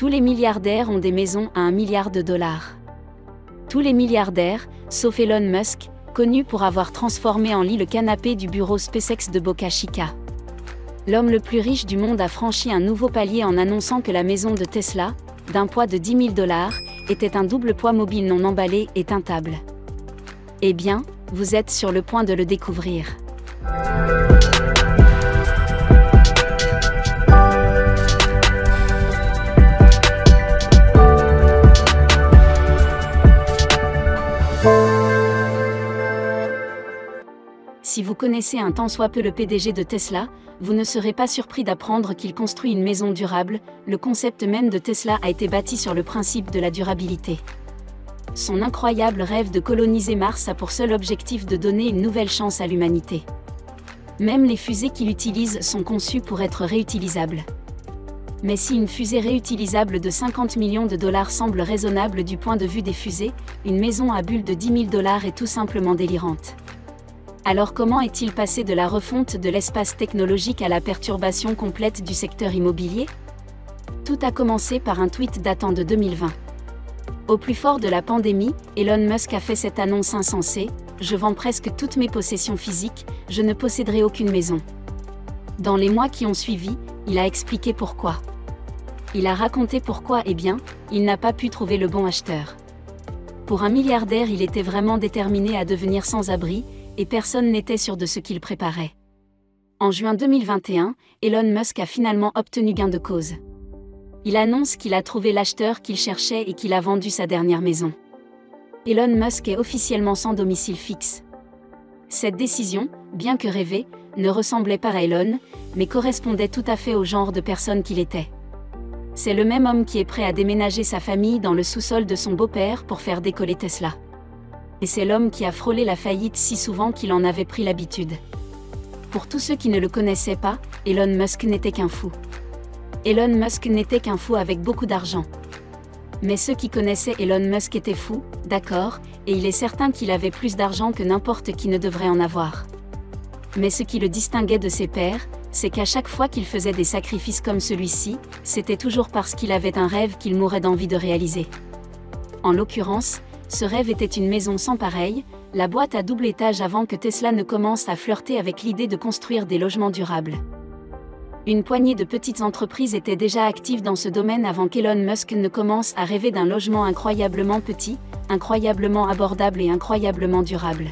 Tous les milliardaires ont des maisons à 1 milliard de dollars. Tous les milliardaires, sauf Elon Musk, connu pour avoir transformé en lit le canapé du bureau SpaceX de Boca Chica. L'homme le plus riche du monde a franchi un nouveau palier en annonçant que la maison de Tesla, d'un poids de 10 000 $, était un double poids mobile non emballé et teintable. Eh bien, vous êtes sur le point de le découvrir. Si vous connaissez un tant soit peu le PDG de Tesla, vous ne serez pas surpris d'apprendre qu'il construit une maison durable. Le concept même de Tesla a été bâti sur le principe de la durabilité. Son incroyable rêve de coloniser Mars a pour seul objectif de donner une nouvelle chance à l'humanité. Même les fusées qu'il utilise sont conçues pour être réutilisables. Mais si une fusée réutilisable de 50 millions de dollars semble raisonnable du point de vue des fusées, une maison à bulle de 10 000 $ est tout simplement délirante. Alors comment est-il passé de la refonte de l'espace technologique à la perturbation complète du secteur immobilier? Tout a commencé par un tweet datant de 2020. Au plus fort de la pandémie, Elon Musk a fait cette annonce insensée: « Je vends presque toutes mes possessions physiques, je ne posséderai aucune maison. » Dans les mois qui ont suivi, il a expliqué pourquoi. Il a raconté pourquoi, eh bien, il n'a pas pu trouver le bon acheteur. Pour un milliardaire, il était vraiment déterminé à devenir sans-abri, et personne n'était sûr de ce qu'il préparait. En juin 2021, Elon Musk a finalement obtenu gain de cause. Il annonce qu'il a trouvé l'acheteur qu'il cherchait et qu'il a vendu sa dernière maison. Elon Musk est officiellement sans domicile fixe. Cette décision, bien que rêvée, ne ressemblait pas à Elon, mais correspondait tout à fait au genre de personne qu'il était. C'est le même homme qui est prêt à déménager sa famille dans le sous-sol de son beau-père pour faire décoller Tesla. Et c'est l'homme qui a frôlé la faillite si souvent qu'il en avait pris l'habitude. Pour tous ceux qui ne le connaissaient pas, Elon Musk n'était qu'un fou. Elon Musk n'était qu'un fou avec beaucoup d'argent. Mais ceux qui connaissaient Elon Musk étaient fous, d'accord, et il est certain qu'il avait plus d'argent que n'importe qui ne devrait en avoir. Mais ce qui le distinguait de ses pairs, c'est qu'à chaque fois qu'il faisait des sacrifices comme celui-ci, c'était toujours parce qu'il avait un rêve qu'il mourait d'envie de réaliser. En l'occurrence, ce rêve était une maison sans pareille, la boîte à double étage avant que Tesla ne commence à flirter avec l'idée de construire des logements durables. Une poignée de petites entreprises étaient déjà actives dans ce domaine avant qu'Elon Musk ne commence à rêver d'un logement incroyablement petit, incroyablement abordable et incroyablement durable.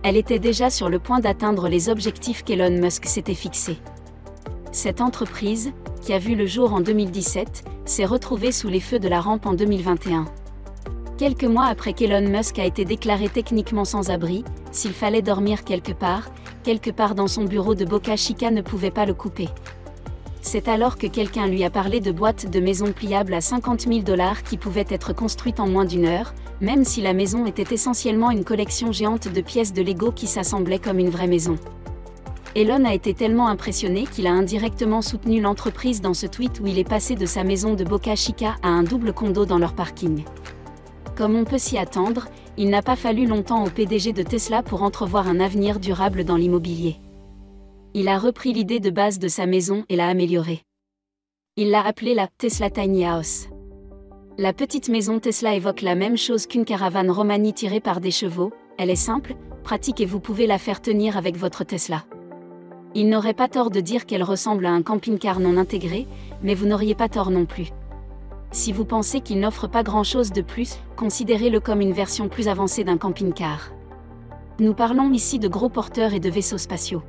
Elle était déjà sur le point d'atteindre les objectifs qu'Elon Musk s'était fixés. Cette entreprise, qui a vu le jour en 2017, s'est retrouvée sous les feux de la rampe en 2021. Quelques mois après qu'Elon Musk a été déclaré techniquement sans abri, s'il fallait dormir quelque part dans son bureau de Boca Chica ne pouvait pas le couper. C'est alors que quelqu'un lui a parlé de boîtes de maisons pliables à 50 000 $ qui pouvaient être construites en moins d'1 heure, même si la maison était essentiellement une collection géante de pièces de Lego qui s'assemblaient comme une vraie maison. Elon a été tellement impressionné qu'il a indirectement soutenu l'entreprise dans ce tweet où il est passé de sa maison de Boca Chica à un double condo dans leur parking. Comme on peut s'y attendre, il n'a pas fallu longtemps au PDG de Tesla pour entrevoir un avenir durable dans l'immobilier. Il a repris l'idée de base de sa maison et l'a améliorée. Il l'a appelée la Tesla Tiny House. La petite maison Tesla évoque la même chose qu'une caravane Romani tirée par des chevaux, elle est simple, pratique et vous pouvez la faire tenir avec votre Tesla. Il n'aurait pas tort de dire qu'elle ressemble à un camping-car non intégré, mais vous n'auriez pas tort non plus. Si vous pensez qu'il n'offre pas grand-chose de plus, considérez-le comme une version plus avancée d'un camping-car. Nous parlons ici de gros porteurs et de vaisseaux spatiaux.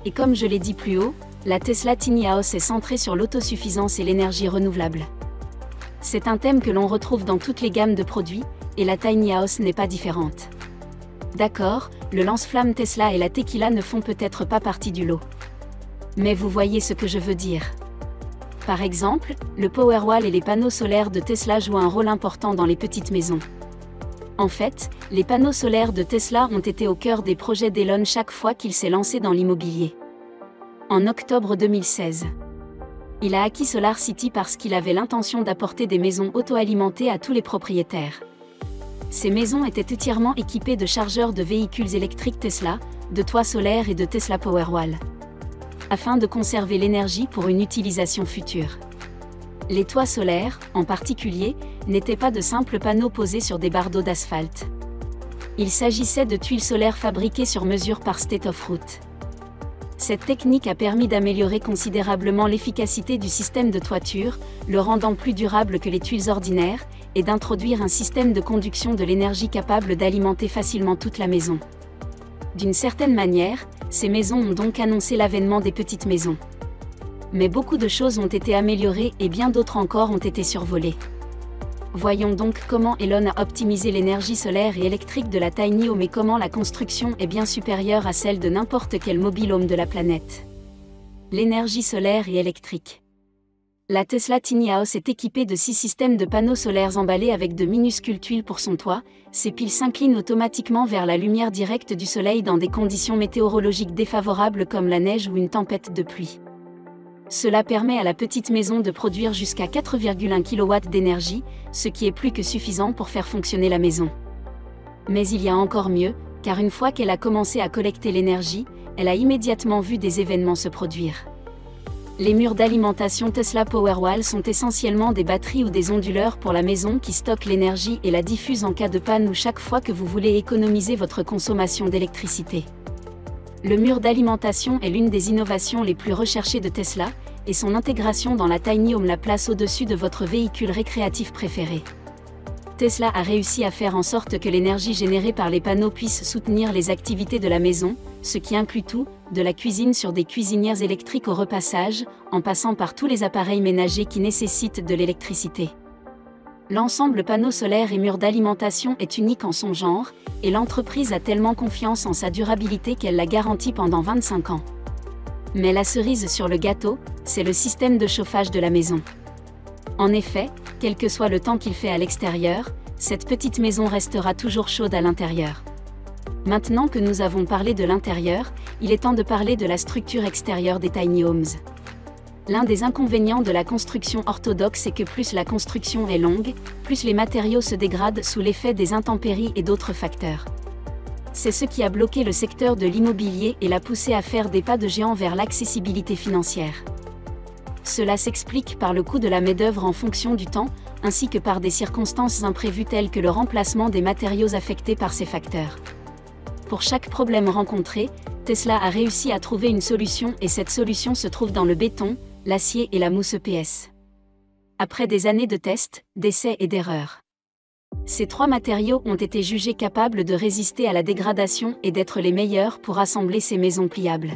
Et comme je l'ai dit plus haut, la Tesla Tiny House est centrée sur l'autosuffisance et l'énergie renouvelable. C'est un thème que l'on retrouve dans toutes les gammes de produits, et la Tiny House n'est pas différente. D'accord, le lance-flamme Tesla et la tequila ne font peut-être pas partie du lot. Mais vous voyez ce que je veux dire. Par exemple, le Powerwall et les panneaux solaires de Tesla jouent un rôle important dans les petites maisons. En fait, les panneaux solaires de Tesla ont été au cœur des projets d'Elon chaque fois qu'il s'est lancé dans l'immobilier. En octobre 2016, il a acquis SolarCity parce qu'il avait l'intention d'apporter des maisons auto-alimentées à tous les propriétaires. Ces maisons étaient entièrement équipées de chargeurs de véhicules électriques Tesla, de toits solaires et de Tesla Powerwall, afin de conserver l'énergie pour une utilisation future. Les toits solaires, en particulier, n'étaient pas de simples panneaux posés sur des bardeaux d'asphalte. Il s'agissait de tuiles solaires fabriquées sur mesure par State of Root. Cette technique a permis d'améliorer considérablement l'efficacité du système de toiture, le rendant plus durable que les tuiles ordinaires, et d'introduire un système de conduction de l'énergie capable d'alimenter facilement toute la maison. D'une certaine manière, ces maisons ont donc annoncé l'avènement des petites maisons. Mais beaucoup de choses ont été améliorées et bien d'autres encore ont été survolées. Voyons donc comment Elon a optimisé l'énergie solaire et électrique de la Tiny Home et comment la construction est bien supérieure à celle de n'importe quel mobile home de la planète. L'énergie solaire et électrique. La Tesla Tiny House est équipée de 6 systèmes de panneaux solaires emballés avec de minuscules tuiles pour son toit. Ces piles s'inclinent automatiquement vers la lumière directe du soleil dans des conditions météorologiques défavorables comme la neige ou une tempête de pluie. Cela permet à la petite maison de produire jusqu'à 4,1 kW d'énergie, ce qui est plus que suffisant pour faire fonctionner la maison. Mais il y a encore mieux, car une fois qu'elle a commencé à collecter l'énergie, elle a immédiatement vu des événements se produire. Les murs d'alimentation Tesla Powerwall sont essentiellement des batteries ou des onduleurs pour la maison qui stockent l'énergie et la diffusent en cas de panne ou chaque fois que vous voulez économiser votre consommation d'électricité. Le mur d'alimentation est l'une des innovations les plus recherchées de Tesla, et son intégration dans la Tiny Home la place au-dessus de votre véhicule récréatif préféré. Tesla a réussi à faire en sorte que l'énergie générée par les panneaux puisse soutenir les activités de la maison, ce qui inclut tout, de la cuisine sur des cuisinières électriques au repassage, en passant par tous les appareils ménagers qui nécessitent de l'électricité. L'ensemble panneaux solaires et murs d'alimentation est unique en son genre, et l'entreprise a tellement confiance en sa durabilité qu'elle la garantit pendant 25 ans. Mais la cerise sur le gâteau, c'est le système de chauffage de la maison. En effet, quel que soit le temps qu'il fait à l'extérieur, cette petite maison restera toujours chaude à l'intérieur. Maintenant que nous avons parlé de l'intérieur, il est temps de parler de la structure extérieure des tiny homes. L'un des inconvénients de la construction orthodoxe est que plus la construction est longue, plus les matériaux se dégradent sous l'effet des intempéries et d'autres facteurs. C'est ce qui a bloqué le secteur de l'immobilier et l'a poussé à faire des pas de géant vers l'accessibilité financière. Cela s'explique par le coût de la main-d'œuvre en fonction du temps, ainsi que par des circonstances imprévues telles que le remplacement des matériaux affectés par ces facteurs. Pour chaque problème rencontré, Tesla a réussi à trouver une solution et cette solution se trouve dans le béton, l'acier et la mousse EPS. Après des années de tests, d'essais et d'erreurs. Ces 3 matériaux ont été jugés capables de résister à la dégradation et d'être les meilleurs pour assembler ces maisons pliables.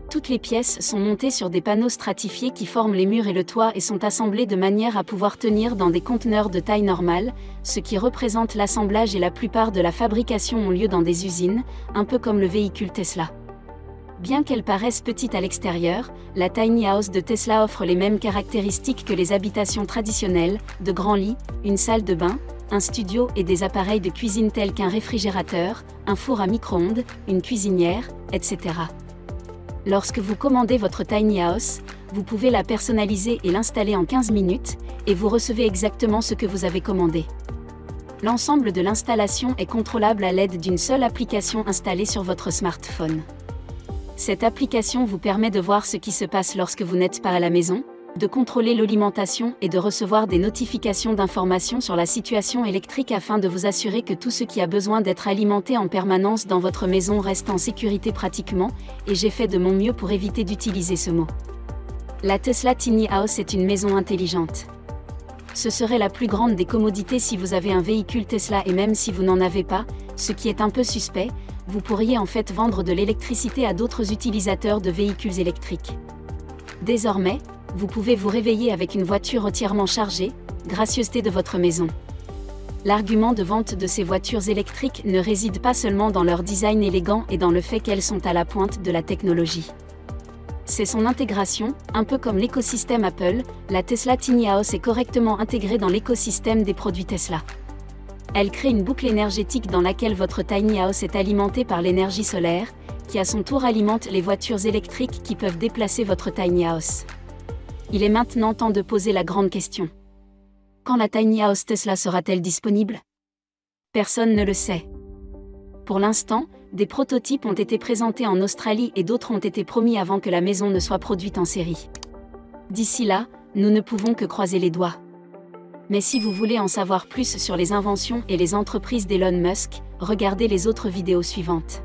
Toutes les pièces sont montées sur des panneaux stratifiés qui forment les murs et le toit et sont assemblées de manière à pouvoir tenir dans des conteneurs de taille normale, ce qui représente l'assemblage et la plupart de la fabrication ont lieu dans des usines, un peu comme le véhicule Tesla. Bien qu'elle paraisse petite à l'extérieur, la Tiny House de Tesla offre les mêmes caractéristiques que les habitations traditionnelles, de grands lits, une salle de bain, un studio et des appareils de cuisine tels qu'un réfrigérateur, un four à micro-ondes, une cuisinière, etc. Lorsque vous commandez votre Tiny House, vous pouvez la personnaliser et l'installer en 15 minutes, et vous recevez exactement ce que vous avez commandé. L'ensemble de l'installation est contrôlable à l'aide d'une seule application installée sur votre smartphone. Cette application vous permet de voir ce qui se passe lorsque vous n'êtes pas à la maison, de contrôler l'alimentation et de recevoir des notifications d'informations sur la situation électrique afin de vous assurer que tout ce qui a besoin d'être alimenté en permanence dans votre maison reste en sécurité pratiquement, et j'ai fait de mon mieux pour éviter d'utiliser ce mot. La Tesla Tiny House est une maison intelligente. Ce serait la plus grande des commodités si vous avez un véhicule Tesla et même si vous n'en avez pas, ce qui est un peu suspect, vous pourriez en fait vendre de l'électricité à d'autres utilisateurs de véhicules électriques. Désormais, vous pouvez vous réveiller avec une voiture entièrement chargée, gracieuseté de votre maison. L'argument de vente de ces voitures électriques ne réside pas seulement dans leur design élégant et dans le fait qu'elles sont à la pointe de la technologie. C'est son intégration, un peu comme l'écosystème Apple, la Tesla Tiny House est correctement intégrée dans l'écosystème des produits Tesla. Elle crée une boucle énergétique dans laquelle votre Tiny House est alimentée par l'énergie solaire, qui à son tour alimente les voitures électriques qui peuvent déplacer votre Tiny House. Il est maintenant temps de poser la grande question. Quand la Tiny House Tesla sera-t-elle disponible? Personne ne le sait. Pour l'instant, des prototypes ont été présentés en Australie et d'autres ont été promis avant que la maison ne soit produite en série. D'ici là, Nous ne pouvons que croiser les doigts. Mais si vous voulez en savoir plus sur les inventions et les entreprises d'Elon Musk, regardez les autres vidéos suivantes.